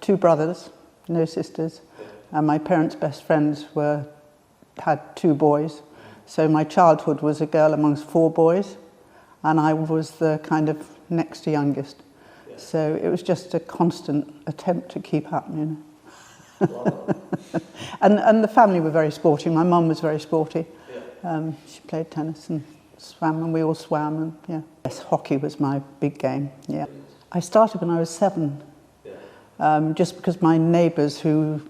2 brothers, no sisters, and my parents' best friends had 2 boys. So my childhood was a girl amongst 4 boys, and I was the kind of next to youngest. So it was just a constant attempt to keep up, you know. Wow. and the family were very sporty. My mum was very sporty. She played tennis and swam, and we all swam, and yeah. Yes, hockey was my big game, yeah. I started when I was 7, just because my neighbours, who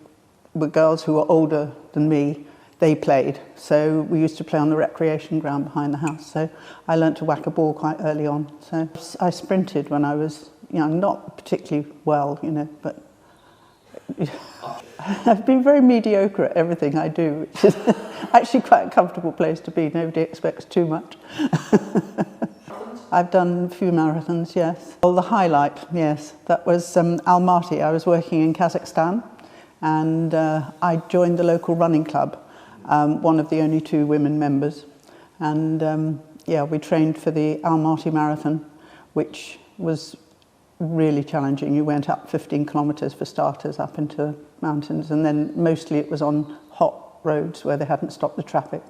were girls who were older than me, they played. So we used to play on the recreation ground behind the house. So I learnt to whack a ball quite early on. So I sprinted when I was young, not particularly well, you know, but I've been very mediocre at everything I do, which is actually quite a comfortable place to be. Nobody expects too much. I've done a few marathons, yes. Well, the highlight, yes, that was Almaty. I was working in Kazakhstan, and I joined the local running club, one of the only 2 women members. And yeah, we trained for the Almaty Marathon, which was really challenging. You went up 15 kilometres for starters, up into mountains, and then mostly it was on hot roads where they hadn't stopped the traffic.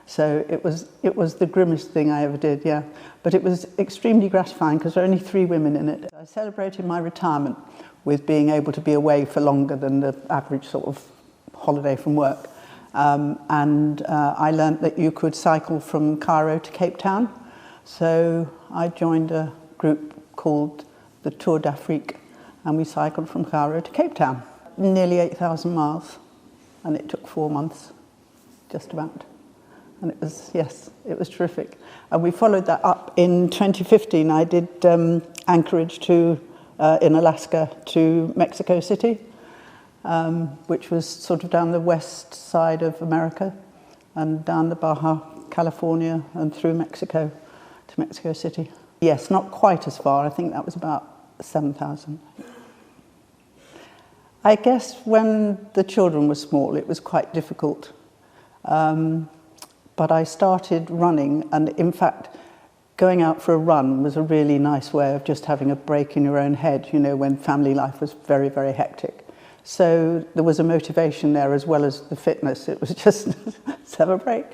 So it was the grimmest thing I ever did, yeah. But it was extremely gratifying because there were only 3 women in it. I celebrated my retirement with being able to be away for longer than the average sort of holiday from work. I learnt that you could cycle from Cairo to Cape Town. So I joined a group called the Tour d'Afrique, and we cycled from Cairo to Cape Town. Nearly 8,000 miles, and it took 4 months, just about. And it was, yes, it was terrific. And we followed that up in 2015. I did Anchorage to, in Alaska to Mexico City, which was sort of down the west side of America, and down the Baja California and through Mexico to Mexico City. Yes, not quite as far. I think that was about 7,000. I guess when the children were small, it was quite difficult. But I started running, and in fact, going out for a run was a really nice way of just having a break in your own head, you know, when family life was very, very hectic. So there was a motivation there as well as the fitness. It was just, let's have a break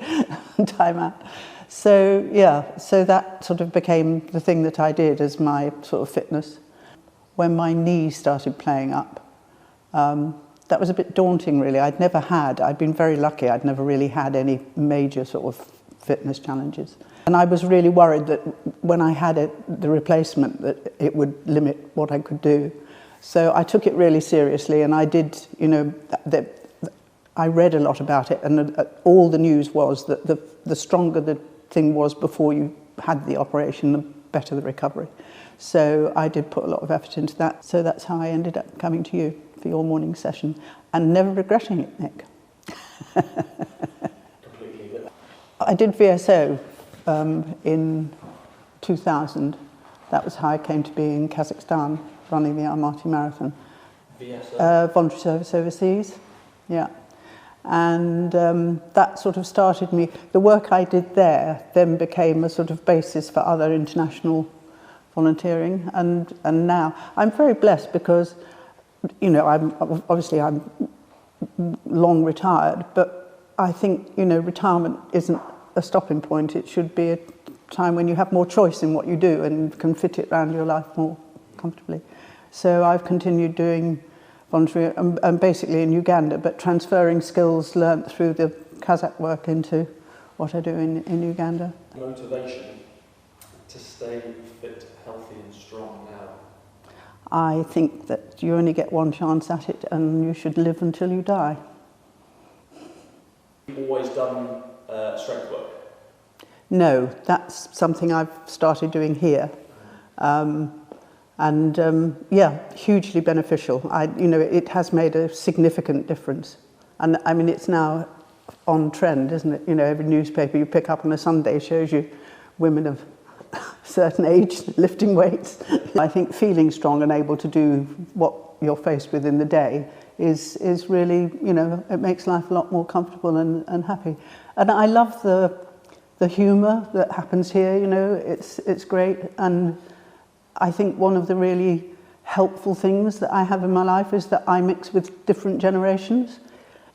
and time out. So yeah, so that sort of became the thing that I did as my sort of fitness. When my knee started playing up, that was a bit daunting, really. I'd been very lucky, I'd never really had any major sort of fitness challenges. And I was really worried that when I had the replacement, that it would limit what I could do. So I took it really seriously, and I did, you know, I read a lot about it, and all the news was that the stronger the thing was before you had the operation, the better the recovery. So I did put a lot of effort into that. So that's how I ended up coming to you for your morning session, and never regretting it, Nick. Completely. I did VSO in 2000. That was how I came to be in Kazakhstan, running the Almaty Marathon. VSO? Voluntary service overseas, yeah. And that sort of started me. The work I did there then became a sort of basis for other international volunteering, and now I'm very blessed because, you know, I'm long retired, but I think, you know, retirement isn't a stopping point. It should be a time when you have more choice in what you do and can fit it around your life more comfortably. So I've continued doing voluntary, and basically in Uganda, but transferring skills learnt through the Kazakh work into what I do in Uganda. Motivation to stay fit, healthy and strong now? I think that you only get one chance at it, and you should live until you die. You've always done strength work? No, that's something I've started doing here. Yeah, hugely beneficial. You know, it has made a significant difference. And I mean, it's now on trend, isn't it? You know, every newspaper you pick up on a Sunday shows you women of a certain age lifting weights. I think feeling strong and able to do what you're faced with in the day is really, you know, it makes life a lot more comfortable and happy. And I love the humour that happens here, you know, it's great. And I think one of the really helpful things that I have in my life is that I mix with different generations.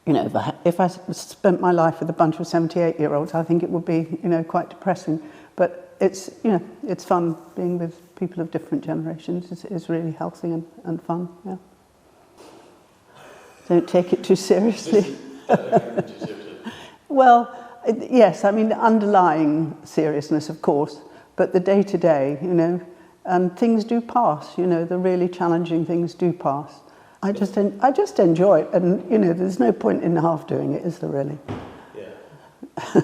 You know, if I spent my life with a bunch of 78-year-olds, I think it would be, you know, quite depressing. But it's, you know, it's fun being with people of different generations. It's really healthy and fun, yeah. Don't take it too seriously. Well, yes, I mean, the underlying seriousness, of course, but the day-to-day, you know, and things do pass, you know, the really challenging things do pass. I just enjoy it, and, you know, there's no point in half doing it, is there really? Yeah.